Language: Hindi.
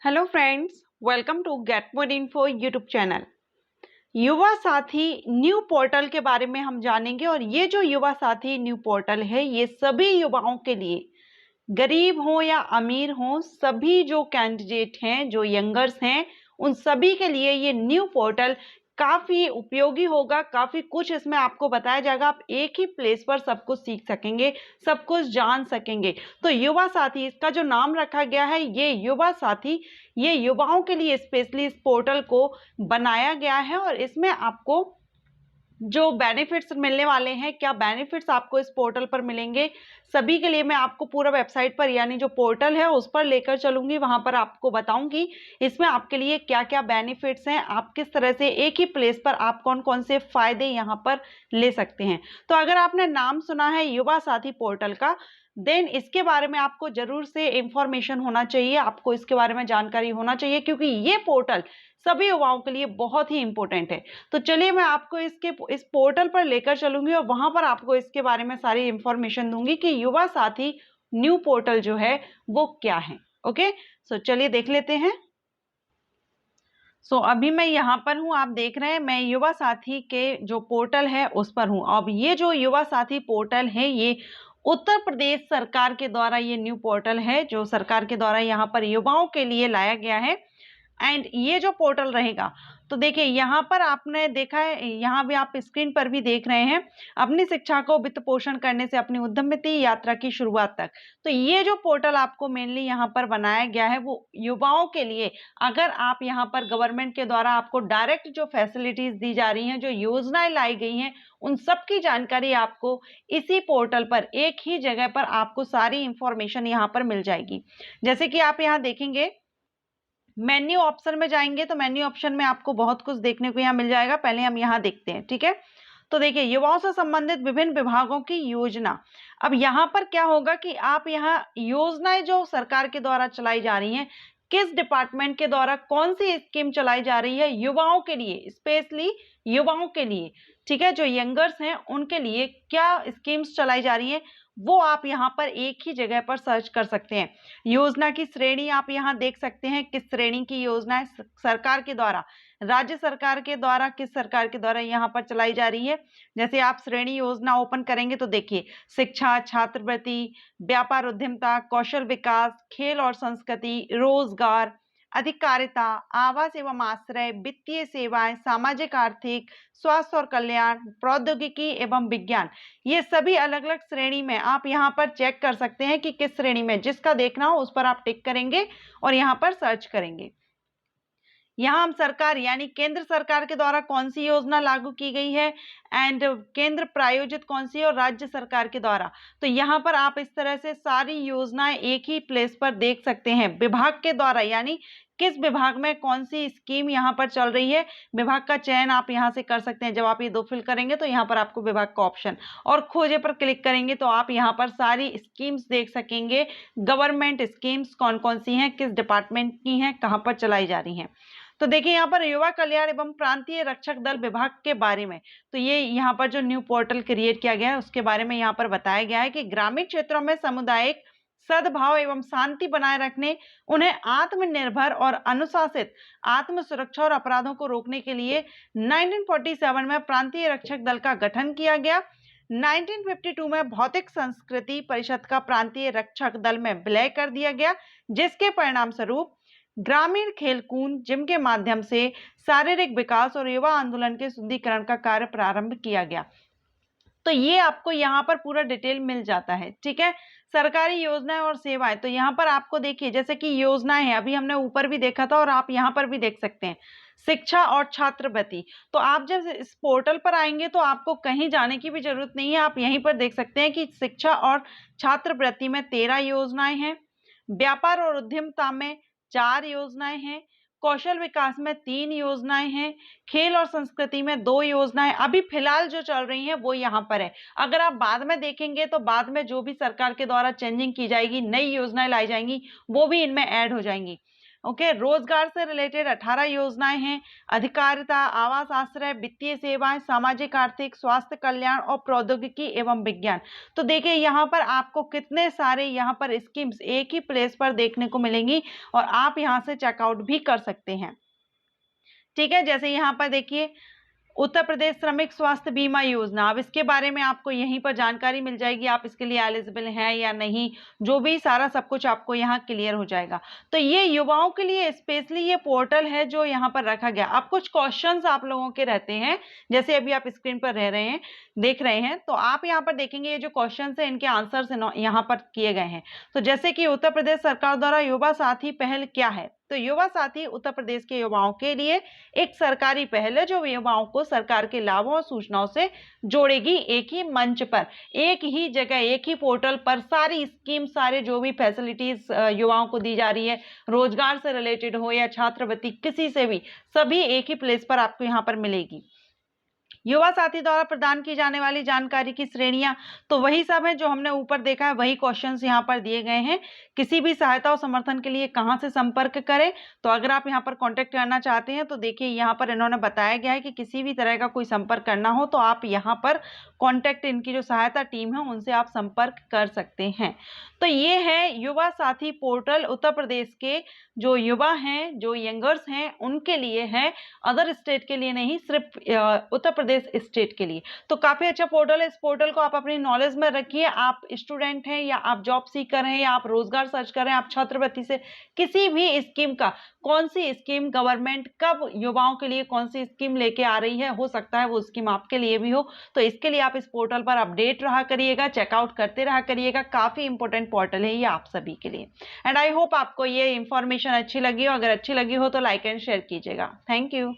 Hello friends, welcome to get more info YouTube channel. युवा साथी न्यू पोर्टल के बारे में हम जानेंगे और ये जो युवा साथी न्यू पोर्टल है ये सभी युवाओं के लिए, गरीब हो या अमीर हो, सभी जो कैंडिडेट हैं, जो यंगर्स हैं, उन सभी के लिए ये न्यू पोर्टल काफी उपयोगी होगा। काफी कुछ इसमें आपको बताया जाएगा। आप एक ही प्लेस पर सब कुछ सीख सकेंगे, सब कुछ जान सकेंगे। तो युवा साथी, इसका जो नाम रखा गया है ये युवा साथी, ये युवाओं के लिए स्पेशली इस पोर्टल को बनाया गया है। और इसमें आपको जो बेनिफिट्स मिलने वाले हैं, क्या बेनिफिट्स आपको इस पोर्टल पर मिलेंगे, सभी के लिए मैं आपको पूरा वेबसाइट पर यानी जो पोर्टल है उस पर लेकर चलूंगी। वहां पर आपको बताऊंगी इसमें आपके लिए क्या क्या बेनिफिट्स हैं, आप किस तरह से एक ही प्लेस पर आप कौन कौन से फायदे यहां पर ले सकते हैं। तो अगर आपने नाम सुना है युवा साथी पोर्टल का, देन इसके बारे में आपको जरूर से इंफॉर्मेशन होना चाहिए, आपको इसके बारे में जानकारी होना चाहिए, क्योंकि ये पोर्टल सभी युवाओं के लिए बहुत ही इंपॉर्टेंट है। तो चलिए मैं आपको इस पोर्टल पर लेकर चलूंगी और वहां पर आपको इसके बारे में सारी इंफॉर्मेशन दूंगी कि युवा साथी न्यू पोर्टल जो है वो क्या है। ओके, सो चलिए देख लेते हैं। अभी मैं यहाँ पर हूँ, आप देख रहे हैं मैं युवा साथी के जो पोर्टल है उस पर हूँ। अब ये जो युवा साथी पोर्टल है ये उत्तर प्रदेश सरकार के द्वारा ये न्यू पोर्टल है, जो सरकार के द्वारा यहाँ पर युवाओं के लिए लाया गया है। एंड ये जो पोर्टल रहेगा, तो देखिए यहाँ पर आपने देखा है, यहाँ भी आप स्क्रीन पर भी देख रहे हैं, अपनी शिक्षा को वित्त पोषण करने से अपनी उद्यमिता यात्रा की शुरुआत तक। तो ये जो पोर्टल आपको मेनली यहाँ पर बनाया गया है वो युवाओं के लिए, अगर आप यहाँ पर गवर्नमेंट के द्वारा आपको डायरेक्ट जो फैसिलिटीज दी जा रही हैं, जो योजनाएं लाई गई हैं, उन सब की जानकारी आपको इसी पोर्टल पर एक ही जगह पर आपको सारी इंफॉर्मेशन यहाँ पर मिल जाएगी। जैसे कि आप यहाँ देखेंगे, मेन्यू ऑप्शन में जाएंगे तो मेन्यू ऑप्शन में आपको बहुत कुछ देखने को यहाँ मिल जाएगा। पहले हम यहाँ देखते हैं, ठीक है। तो देखिए, युवाओं से संबंधित विभिन्न विभागों की योजना। अब यहाँ पर क्या होगा कि आप यहाँ योजनाएं जो सरकार के द्वारा चलाई जा रही हैं, किस डिपार्टमेंट के द्वारा कौन सी स्कीम चलाई जा रही है युवाओं के लिए, स्पेशली युवाओं के लिए, ठीक है, जो यंगर्स हैं उनके लिए क्या स्कीम्स चलाई जा रही हैं, वो आप यहाँ पर एक ही जगह पर सर्च कर सकते हैं। योजना की श्रेणी आप यहाँ देख सकते हैं, किस श्रेणी की योजनाएं सरकार के द्वारा, राज्य सरकार के द्वारा, किस सरकार के द्वारा यहाँ पर चलाई जा रही है। जैसे आप श्रेणी योजना ओपन करेंगे तो देखिए, शिक्षा, छात्रवृत्ति, व्यापार उद्यमिता, कौशल विकास, खेल और संस्कृति, रोजगार, अधिकारिता, आवास एवं आश्रय, वित्तीय सेवाएं, सामाजिक आर्थिक, स्वास्थ्य और कल्याण, प्रौद्योगिकी एवं विज्ञान, ये सभी अलग अलग श्रेणी में आप यहाँ पर चेक कर सकते हैं कि किस श्रेणी में, जिसका देखना हो उस पर आप टिक करेंगे और यहाँ पर सर्च करेंगे। यहाँ हम सरकार यानी केंद्र सरकार के द्वारा कौन सी योजना लागू की गई है एंड केंद्र प्रायोजित कौन सी और राज्य सरकार के द्वारा, तो यहाँ पर आप इस तरह से सारी योजनाएं एक ही प्लेस पर देख सकते हैं। विभाग के द्वारा यानी किस विभाग में कौन सी स्कीम यहाँ पर चल रही है, विभाग का चयन आप यहाँ से कर सकते हैं। जब आप ये दो फिल करेंगे तो यहाँ पर आपको विभाग का ऑप्शन, और खोजे पर क्लिक करेंगे तो आप यहाँ पर सारी स्कीम्स देख सकेंगे, गवर्नमेंट स्कीम्स कौन कौन सी हैं, किस डिपार्टमेंट की हैं, कहाँ पर चलाई जा रही हैं। तो देखिए यहाँ पर युवा कल्याण एवं प्रांतीय रक्षक दल विभाग के बारे में, तो ये यहाँ पर जो न्यू पोर्टल क्रिएट किया गया है उसके बारे में यहाँ पर बताया गया है कि ग्रामीण क्षेत्रों में सामुदायिक सद्भाव एवं शांति बनाए रखने, उन्हें आत्मनिर्भर और अनुशासित, आत्म सुरक्षा और अपराधों को रोकने के लिए 1947 में प्रांतीय रक्षक दल का गठन किया गया। 1952 में भौतिक संस्कृति परिषद का प्रांतीय रक्षक दल में विलय कर दिया गया, जिसके परिणाम स्वरूप ग्रामीण खेलकूद जिम के माध्यम से शारीरिक विकास और युवा आंदोलन के शुद्धिकरण का कार्य प्रारंभ किया गया। तो ये आपको यहाँ पर पूरा डिटेल मिल जाता है, ठीक है। सरकारी योजनाएं और सेवाएं, तो यहाँ पर आपको देखिए जैसे कि योजनाएं हैं, अभी हमने ऊपर भी देखा था और आप यहाँ पर भी देख सकते हैं, शिक्षा और छात्रवृत्ति। तो आप जब इस पोर्टल पर आएंगे तो आपको कहीं जाने की भी जरूरत नहीं है, आप यहीं पर देख सकते हैं कि शिक्षा और छात्रवृत्ति में 13 योजनाएं हैं, व्यापार और उद्यमिता में 4 योजनाएं हैं, कौशल विकास में 3 योजनाएं हैं, खेल और संस्कृति में 2 योजनाएं अभी फिलहाल जो चल रही हैं वो यहाँ पर है। अगर आप बाद में देखेंगे तो बाद में जो भी सरकार के द्वारा चेंजिंग की जाएगी, नई योजनाएं लाई जाएंगी, वो भी इनमें ऐड हो जाएंगी। ओके, रोजगार से रिलेटेड 18 योजनाएं हैं। अधिकारिता, आवास, आश्रय, वित्तीय सेवाएं, सामाजिक आर्थिक, स्वास्थ्य कल्याण और प्रौद्योगिकी एवं विज्ञान। तो देखिए यहाँ पर आपको कितने सारे यहाँ पर स्कीम्स एक ही प्लेस पर देखने को मिलेंगी और आप यहाँ से चेकआउट भी कर सकते हैं। ठीक है, जैसे यहाँ पर देखिए उत्तर प्रदेश श्रमिक स्वास्थ्य बीमा योजना, अब इसके बारे में आपको यहीं पर जानकारी मिल जाएगी, आप इसके लिए एलिजिबल हैं या नहीं, जो भी सारा सब कुछ आपको यहाँ क्लियर हो जाएगा। तो ये युवाओं के लिए स्पेशली ये पोर्टल है जो यहाँ पर रखा गया। अब कुछ क्वेश्चंस आप लोगों के रहते हैं, जैसे अभी आप स्क्रीन पर देख रहे हैं, तो आप यहाँ पर देखेंगे ये जो क्वेश्चन है इनके आंसर यहाँ पर किए गए हैं। तो जैसे कि उत्तर प्रदेश सरकार द्वारा युवा साथी पहल क्या है, तो युवा साथी उत्तर प्रदेश के युवाओं के लिए एक सरकारी पहल है जो युवाओं को सरकार के लाभों और सूचनाओं से जोड़ेगी। एक ही मंच पर, एक ही जगह, एक ही पोर्टल पर सारी स्कीम, सारे जो भी फैसिलिटीज युवाओं को दी जा रही है, रोजगार से रिलेटेड हो या छात्रवृत्ति, किसी से भी, सभी एक ही प्लेस पर आपको यहाँ पर मिलेगी। युवा साथी द्वारा प्रदान की जाने वाली जानकारी की श्रेणियां, तो वही सब है जो हमने ऊपर देखा है, वही क्वेश्चंस यहाँ पर दिए गए हैं। किसी भी सहायता और समर्थन के लिए कहां से संपर्क करें, तो अगर आप यहाँ पर कांटेक्ट करना चाहते हैं तो देखिए यहाँ पर इन्होंने बताया गया है कि किसी भी तरह का कोई संपर्क करना हो तो आप यहाँ पर कांटेक्ट, इनकी जो सहायता टीम है उनसे आप संपर्क कर सकते हैं। तो ये है युवा साथी पोर्टल, उत्तर प्रदेश के जो युवा हैं, जो यंगर्स हैं, उनके लिए है, अदर स्टेट के लिए नहीं, सिर्फ उत्तर प्रदेश स्टेट के लिए। तो काफी अच्छा पोर्टल है, इस पोर्टल को आप अपनी नॉलेज में रखिए। आप स्टूडेंट हैं या आप जॉब सीकर हैं या आप रोजगार सर्च कर रहे हैं, आप छात्रवृत्ति से किसी भी स्कीम का, कौन सी स्कीम गवर्नमेंट कब युवाओं के लिए कौन सी स्कीम लेके आ रही है, हो सकता है वो स्कीम आपके लिए भी हो। तो इसके लिए आप इस पोर्टल पर अपडेट रहा करिएगा, चेकआउट करते रहा करिएगा। काफी इंपॉर्टेंट पोर्टल है ये आप सभी के लिए। एंड आई होप आपको ये इंफॉर्मेशन अच्छी लगी हो। अगर अच्छी लगी हो तो लाइक एंड शेयर कीजिएगा। Thank you.